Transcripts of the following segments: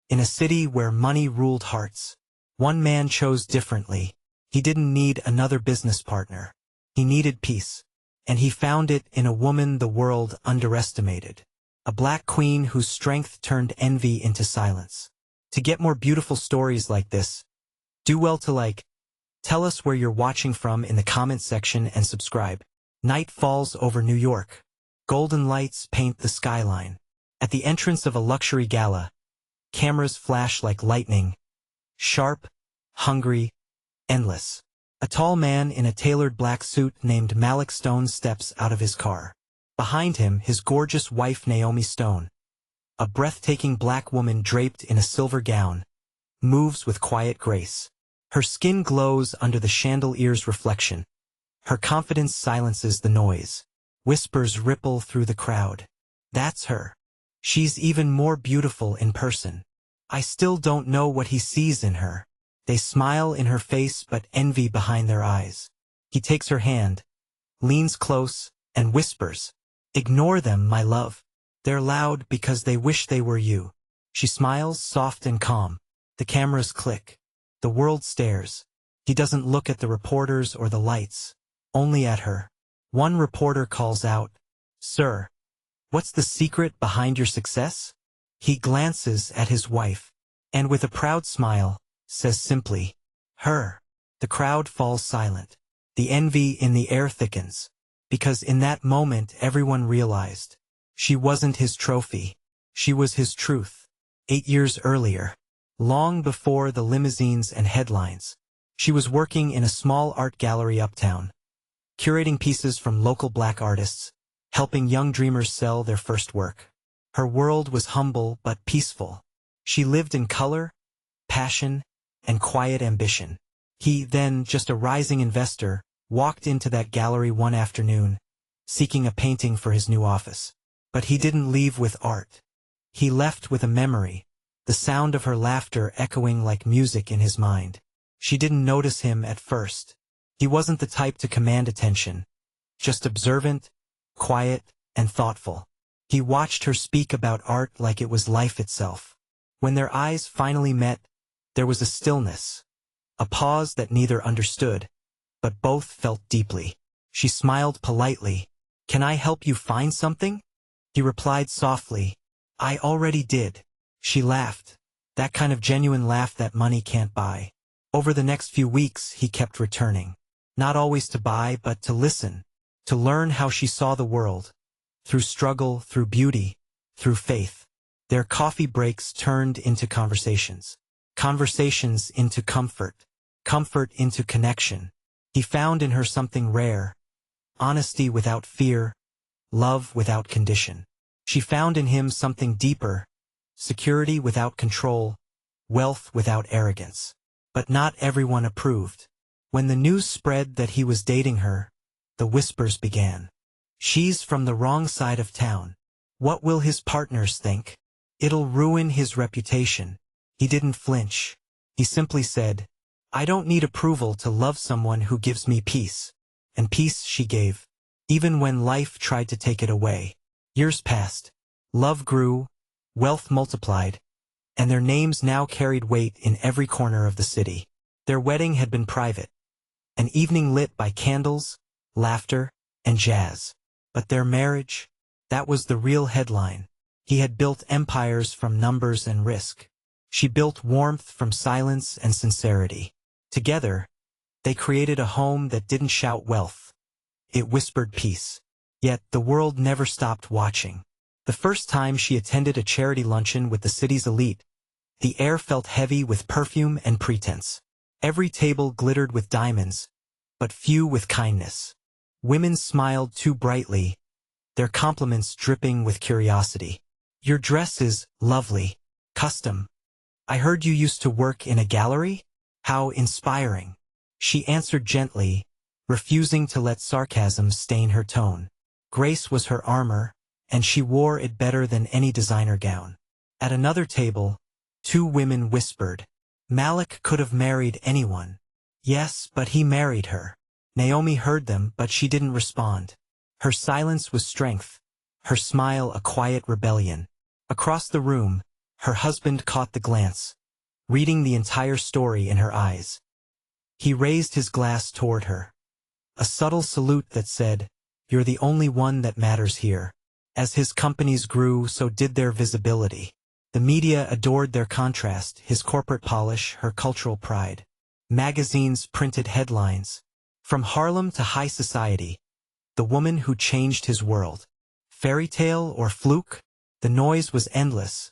In a city where money ruled hearts, one man chose differently. He didn't need another business partner. He needed peace. And he found it in a woman the world underestimated. A black queen whose strength turned envy into silence. To get more beautiful stories like this, do well to like. Tell us where you're watching from in the comment section and subscribe. Night falls over New York. Golden lights paint the skyline. At the entrance of a luxury gala, cameras flash like lightning. Sharp, hungry, endless. A tall man in a tailored black suit named Malik Stone steps out of his car. Behind him, his gorgeous wife Naomi Stone, a breathtaking black woman draped in a silver gown, moves with quiet grace. Her skin glows under the chandelier's reflection. Her confidence silences the noise. Whispers ripple through the crowd. That's her. She's even more beautiful in person. I still don't know what he sees in her. They smile in her face but envy behind their eyes. He takes her hand, leans close, and whispers, "Ignore them, my love. They're loud because they wish they were you." She smiles, soft and calm. The cameras click. The world stares. He doesn't look at the reporters or the lights, only at her. One reporter calls out, "Sir, what's the secret behind your success?" He glances at his wife, and with a proud smile, says simply, "Her." The crowd falls silent. The envy in the air thickens, because in that moment everyone realized she wasn't his trophy. She was his truth. 8 years earlier, long before the limousines and headlines, she was working in a small art gallery uptown, curating pieces from local black artists, helping young dreamers sell their first work. Her world was humble but peaceful. She lived in color, passion, and quiet ambition. He, then just a rising investor, walked into that gallery one afternoon, seeking a painting for his new office. But he didn't leave with art. He left with a memory, the sound of her laughter echoing like music in his mind. She didn't notice him at first. He wasn't the type to command attention, just observant, quiet, and thoughtful. He watched her speak about art like it was life itself. When their eyes finally met, there was a stillness, a pause that neither understood, but both felt deeply. She smiled politely. "Can I help you find something?" He replied softly, "I already did." She laughed, that kind of genuine laugh that money can't buy. Over the next few weeks, he kept returning, not always to buy, but to listen, to learn how she saw the world, through struggle, through beauty, through faith. Their coffee breaks turned into conversations, conversations into comfort, comfort into connection. He found in her something rare, honesty without fear, love without condition. She found in him something deeper, security without control, wealth without arrogance. But not everyone approved. When the news spread that he was dating her, the whispers began. "She's from the wrong side of town. What will his partners think? It'll ruin his reputation." He didn't flinch. He simply said, "I don't need approval to love someone who gives me peace." And peace she gave, even when life tried to take it away. Years passed. Love grew, wealth multiplied, and their names now carried weight in every corner of the city. Their wedding had been private, an evening lit by candles, laughter, and jazz. But their marriage, that was the real headline. He had built empires from numbers and risk. She built warmth from silence and sincerity. Together, they created a home that didn't shout wealth. It whispered peace. Yet the world never stopped watching. The first time she attended a charity luncheon with the city's elite, the air felt heavy with perfume and pretense. Every table glittered with diamonds, but few with kindness. Women smiled too brightly, their compliments dripping with curiosity. "Your dress is lovely. Custom. I heard you used to work in a gallery? How inspiring." She answered gently, refusing to let sarcasm stain her tone. Grace was her armor, and she wore it better than any designer gown. At another table, two women whispered, "Malik could have married anyone." "Yes, but he married her." Naomi heard them, but she didn't respond. Her silence was strength, her smile a quiet rebellion. Across the room, Her husband caught the glance, reading the entire story in her eyes. He raised his glass toward her. A subtle salute that said, "You're the only one that matters here." As his companies grew, so did their visibility. The media adored their contrast, his corporate polish, her cultural pride. Magazines printed headlines. From Harlem to high society, the woman who changed his world. Fairy tale or fluke? The noise was endless,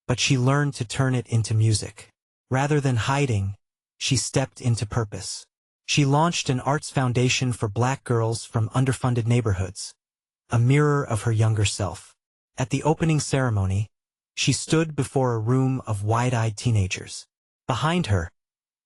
but she learned to turn it into music. Rather than hiding, she stepped into purpose. She launched an arts foundation for black girls from underfunded neighborhoods, a mirror of her younger self. At the opening ceremony, she stood before a room of wide-eyed teenagers. Behind her,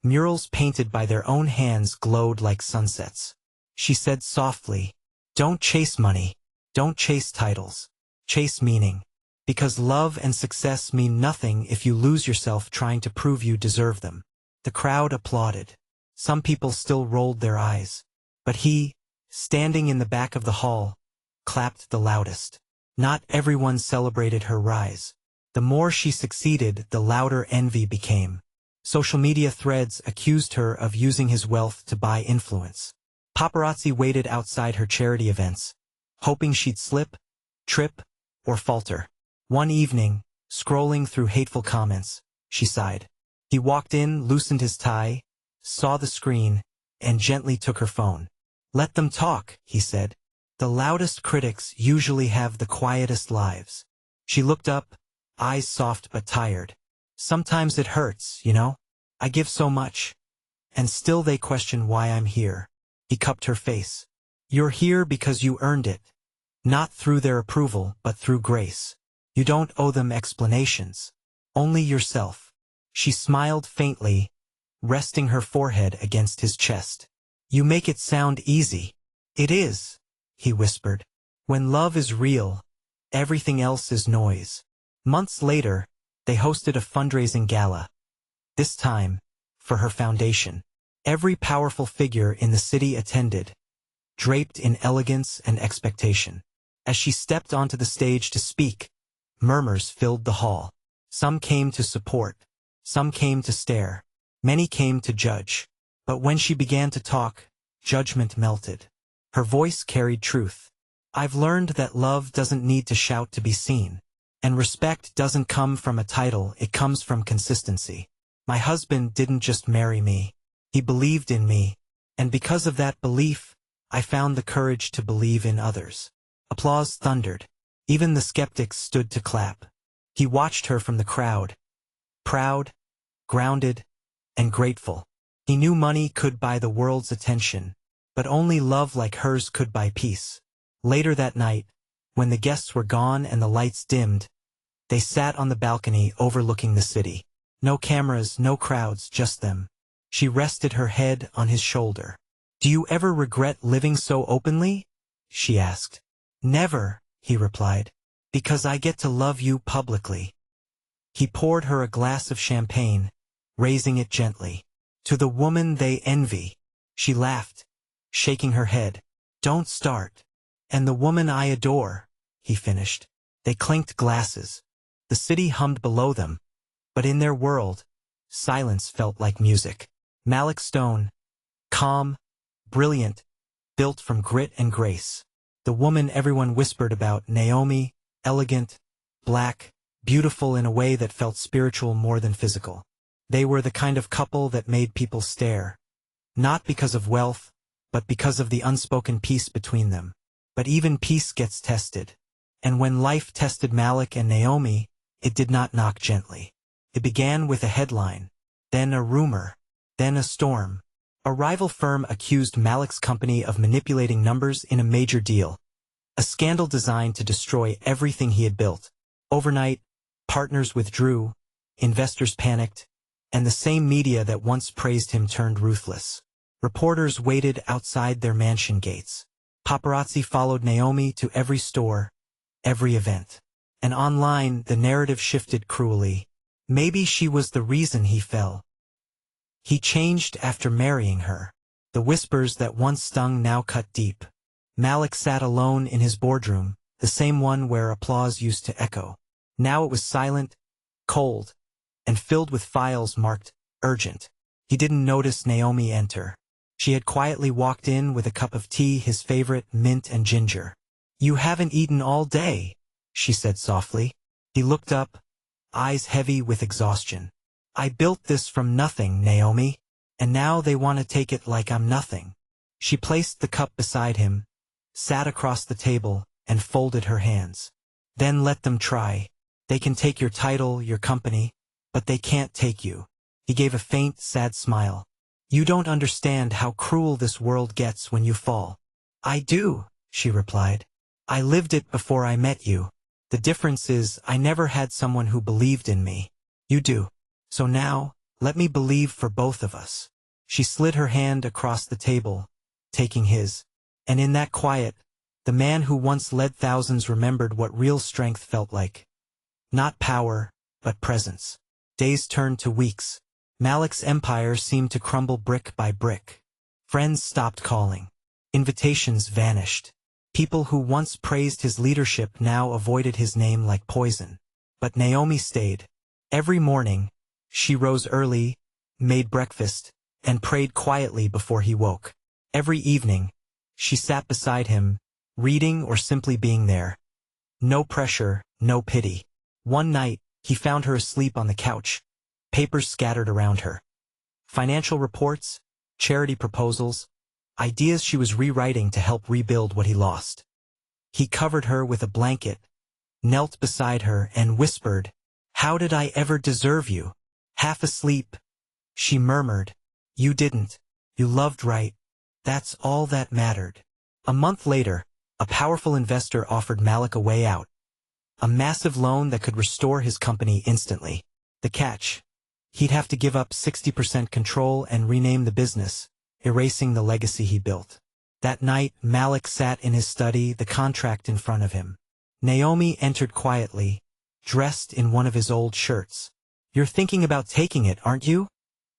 murals painted by their own hands glowed like sunsets. She said softly, "Don't chase money, don't chase titles, chase meaning. Because love and success mean nothing if you lose yourself trying to prove you deserve them." The crowd applauded. Some people still rolled their eyes. But he, standing in the back of the hall, clapped the loudest. Not everyone celebrated her rise. The more she succeeded, the louder envy became. Social media threads accused her of using his wealth to buy influence. Paparazzi waited outside her charity events, hoping she'd slip, trip, or falter. One evening, scrolling through hateful comments, she sighed. He walked in, loosened his tie, saw the screen, and gently took her phone. "Let them talk," he said. "The loudest critics usually have the quietest lives." She looked up, eyes soft but tired. "Sometimes it hurts, you know? I give so much. And still they question why I'm here." He cupped her face. "You're here because you earned it. Not through their approval, but through grace. You don't owe them explanations. Only yourself." She smiled faintly, resting her forehead against his chest. "You make it sound easy." "It is," he whispered. "When love is real, everything else is noise." Months later, they hosted a fundraising gala. This time, for her foundation. Every powerful figure in the city attended, draped in elegance and expectation. As she stepped onto the stage to speak, murmurs filled the hall. Some came to support. Some came to stare. Many came to judge. But when she began to talk, judgment melted. Her voice carried truth. "I've learned that love doesn't need to shout to be seen. And respect doesn't come from a title, it comes from consistency. My husband didn't just marry me. He believed in me. And because of that belief, I found the courage to believe in others." Applause thundered. Even the skeptics stood to clap. He watched her from the crowd, proud, grounded, and grateful. He knew money could buy the world's attention, but only love like hers could buy peace. Later that night, when the guests were gone and the lights dimmed, they sat on the balcony overlooking the city. No cameras, no crowds, just them. She rested her head on his shoulder. "Do you ever regret living so openly?" she asked. "Never," he replied, "because I get to love you publicly." He poured her a glass of champagne, raising it gently. "To the woman they envy." She laughed, shaking her head. "Don't start." "And the woman I adore," he finished. They clinked glasses. The city hummed below them, but in their world, silence felt like music. Malik Stone, calm, brilliant, built from grit and grace. The woman everyone whispered about, Naomi, elegant, black, beautiful in a way that felt spiritual more than physical. They were the kind of couple that made people stare. Not because of wealth, but because of the unspoken peace between them. But even peace gets tested. And when life tested Malik and Naomi, it did not knock gently. It began with a headline, then a rumor, then a storm. A rival firm accused Malik's company of manipulating numbers in a major deal. A scandal designed to destroy everything he had built. Overnight, partners withdrew, investors panicked, and the same media that once praised him turned ruthless. Reporters waited outside their mansion gates. Paparazzi followed Naomi to every store, every event. And online, the narrative shifted cruelly. Maybe she was the reason he fell. He changed after marrying her. The whispers that once stung now cut deep. Malik sat alone in his boardroom, the same one where applause used to echo. Now it was silent, cold, and filled with files marked urgent. He didn't notice Naomi enter. She had quietly walked in with a cup of tea, his favorite, mint and ginger. "You haven't eaten all day," she said softly. He looked up, eyes heavy with exhaustion. "I built this from nothing, Naomi, and now they want to take it like I'm nothing." She placed the cup beside him, sat across the table, and folded her hands. "Then let them try. They can take your title, your company, but they can't take you." He gave a faint, sad smile. "You don't understand how cruel this world gets when you fall." "I do," she replied. "I lived it before I met you. The difference is I never had someone who believed in me. You do. So now, let me believe for both of us." She slid her hand across the table, taking his. And in that quiet, the man who once led thousands remembered what real strength felt like. Not power, but presence. Days turned to weeks. Malik's empire seemed to crumble brick by brick. Friends stopped calling. Invitations vanished. People who once praised his leadership now avoided his name like poison. But Naomi stayed. Every morning, she rose early, made breakfast, and prayed quietly before he woke. Every evening, she sat beside him, reading or simply being there. No pressure, no pity. One night, he found her asleep on the couch, papers scattered around her. Financial reports, charity proposals, ideas she was rewriting to help rebuild what he lost. He covered her with a blanket, knelt beside her, and whispered, "How did I ever deserve you?" Half asleep, she murmured, "You didn't. You loved right. That's all that mattered." A month later, a powerful investor offered Malik a way out. A massive loan that could restore his company instantly. The catch: he'd have to give up 60% control and rename the business, erasing the legacy he built. That night, Malik sat in his study, the contract in front of him. Naomi entered quietly, dressed in one of his old shirts. "You're thinking about taking it, aren't you?"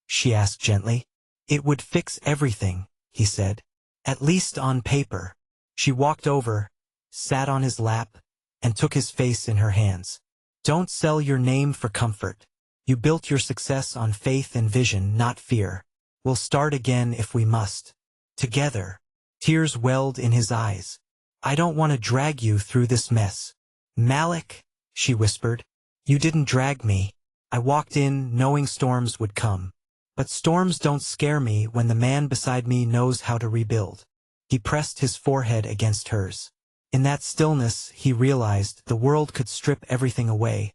she asked gently. "It would fix everything," he said. "At least on paper." She walked over, sat on his lap, and took his face in her hands. "Don't sell your name for comfort. You built your success on faith and vision, not fear. We'll start again if we must. Together." Tears welled in his eyes. "I don't want to drag you through this mess." "Malik," she whispered, "you didn't drag me. I walked in knowing storms would come. But storms don't scare me when the man beside me knows how to rebuild." He pressed his forehead against hers. In that stillness, he realized the world could strip everything away,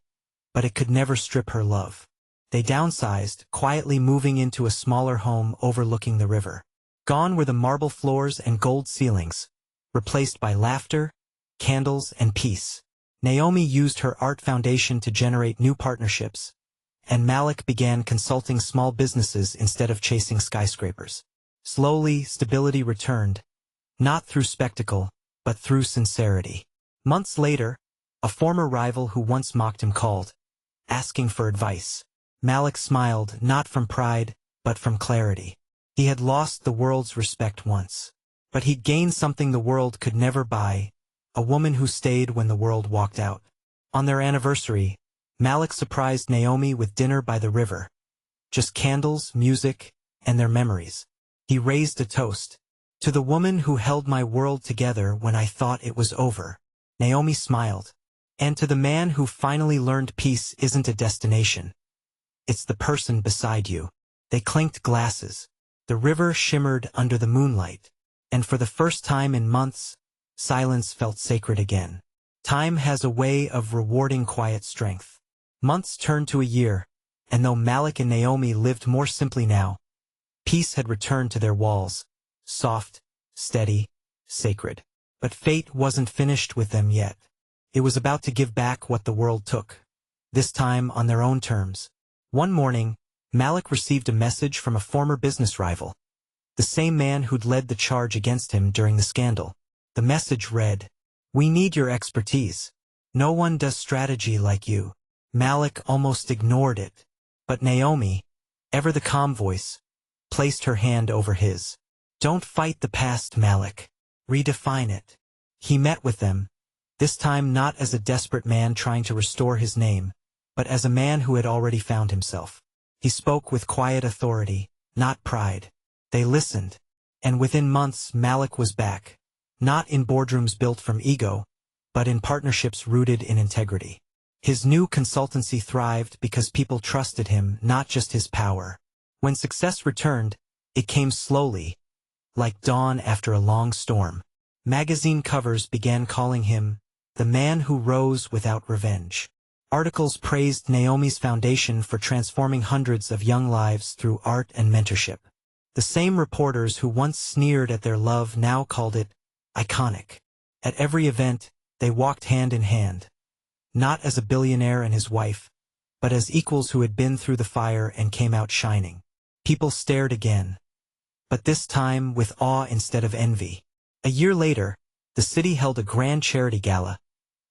but it could never strip her love. They downsized, quietly moving into a smaller home overlooking the river. Gone were the marble floors and gold ceilings, replaced by laughter, candles, and peace. Naomi used her art foundation to generate new partnerships, and Malik began consulting small businesses instead of chasing skyscrapers. Slowly, stability returned, not through spectacle, but through sincerity. Months later, a former rival who once mocked him called, asking for advice. Malik smiled, not from pride, but from clarity. He had lost the world's respect once, but he'd gained something the world could never buy: a woman who stayed when the world walked out. On their anniversary, Malik surprised Naomi with dinner by the river. Just candles, music, and their memories. He raised a toast. "To the woman who held my world together when I thought it was over." Naomi smiled. "And to the man who finally learned peace isn't a destination. It's the person beside you." They clinked glasses. The river shimmered under the moonlight, and for the first time in months, silence felt sacred again. Time has a way of rewarding quiet strength. Months turned to a year, and though Malik and Naomi lived more simply now, peace had returned to their walls, soft, steady, sacred. But fate wasn't finished with them yet. It was about to give back what the world took, this time on their own terms. One morning, Malik received a message from a former business rival, the same man who'd led the charge against him during the scandal. The message read, "We need your expertise. No one does strategy like you." Malik almost ignored it, but Naomi, ever the calm voice, placed her hand over his. "Don't fight the past, Malik. Redefine it." He met with them, this time not as a desperate man trying to restore his name, but as a man who had already found himself. He spoke with quiet authority, not pride. They listened, and within months Malik was back, not in boardrooms built from ego, but in partnerships rooted in integrity. His new consultancy thrived because people trusted him, not just his power. When success returned, it came slowly, like dawn after a long storm. Magazine covers began calling him the man who rose without revenge. Articles praised Naomi's foundation for transforming hundreds of young lives through art and mentorship. The same reporters who once sneered at their love now called it iconic. At every event, they walked hand in hand, not as a billionaire and his wife, but as equals who had been through the fire and came out shining. People stared again, but this time with awe instead of envy. A year later, the city held a grand charity gala,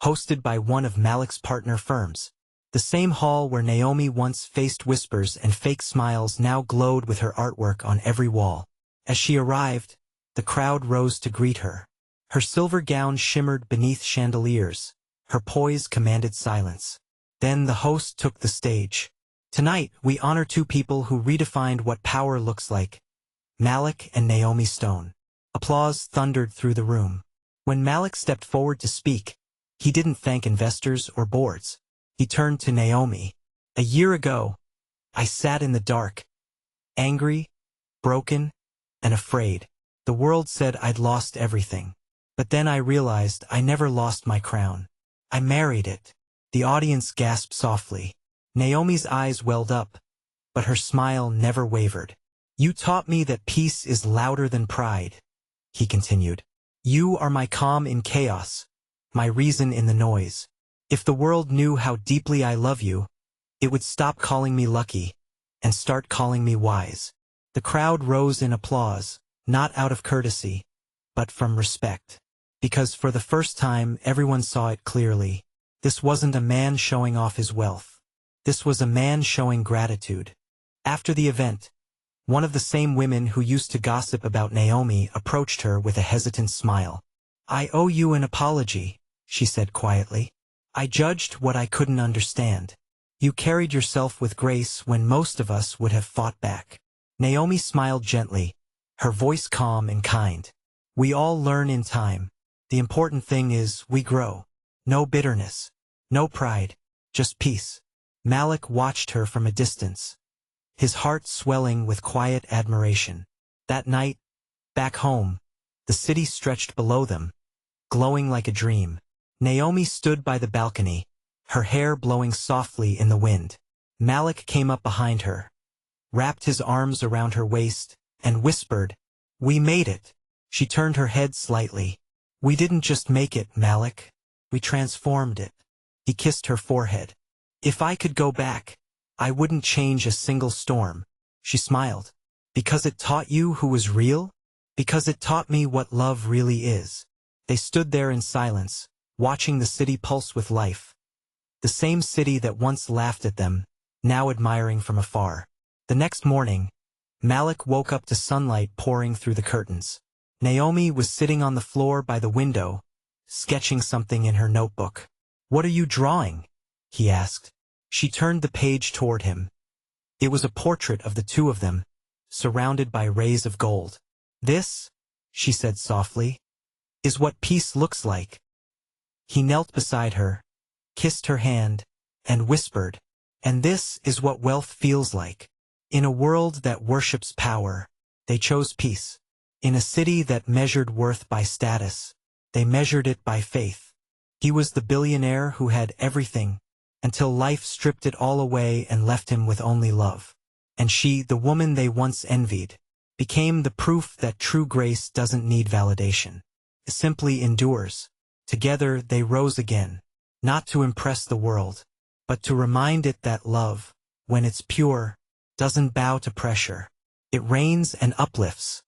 hosted by one of Malik's partner firms. The same hall where Naomi once faced whispers and fake smiles now glowed with her artwork on every wall. As she arrived, the crowd rose to greet her. Her silver gown shimmered beneath chandeliers. Her poise commanded silence. Then the host took the stage. Tonight, we honor two people who redefined what power looks like: Malik and Naomi Stone. Applause thundered through the room. When Malik stepped forward to speak, he didn't thank investors or boards. He turned to Naomi. "A year ago, I sat in the dark, angry, broken, and afraid. The world said I'd lost everything. But then I realized I never lost my crown. I married it." The audience gasped softly. Naomi's eyes welled up, but her smile never wavered. "You taught me that peace is louder than pride," he continued. "You are my calm in chaos, my reason in the noise. If the world knew how deeply I love you, it would stop calling me lucky and start calling me wise." The crowd rose in applause, not out of courtesy, but from respect. Because for the first time everyone saw it clearly. This wasn't a man showing off his wealth. This was a man showing gratitude. After the event, one of the same women who used to gossip about Naomi approached her with a hesitant smile. "I owe you an apology," she said quietly. "I judged what I couldn't understand. You carried yourself with grace when most of us would have fought back." Naomi smiled gently, her voice calm and kind. "We all learn in time. The important thing is we grow. No bitterness, no pride, just peace." Malik watched her from a distance, his heart swelling with quiet admiration. That night, back home, the city stretched below them, glowing like a dream. Naomi stood by the balcony, her hair blowing softly in the wind. Malik came up behind her, wrapped his arms around her waist, and whispered, "We made it." She turned her head slightly. "We didn't just make it, Malik. We transformed it." He kissed her forehead. "If I could go back, I wouldn't change a single storm." She smiled. "Because it taught you who was real? Because it taught me what love really is." They stood there in silence, watching the city pulse with life. The same city that once laughed at them, now admiring from afar. The next morning, Malik woke up to sunlight pouring through the curtains. Naomi was sitting on the floor by the window, sketching something in her notebook. "What are you drawing?" he asked. She turned the page toward him. It was a portrait of the two of them, surrounded by rays of gold. "This," she said softly, "is what peace looks like." He knelt beside her, kissed her hand, and whispered, "And this is what wealth feels like." In a world that worships power, they chose peace. In a city that measured worth by status, they measured it by faith. He was the billionaire who had everything, until life stripped it all away and left him with only love. And she, the woman they once envied, became the proof that true grace doesn't need validation. It simply endures. Together they rose again, not to impress the world, but to remind it that love, when it's pure, doesn't bow to pressure. It reigns and uplifts.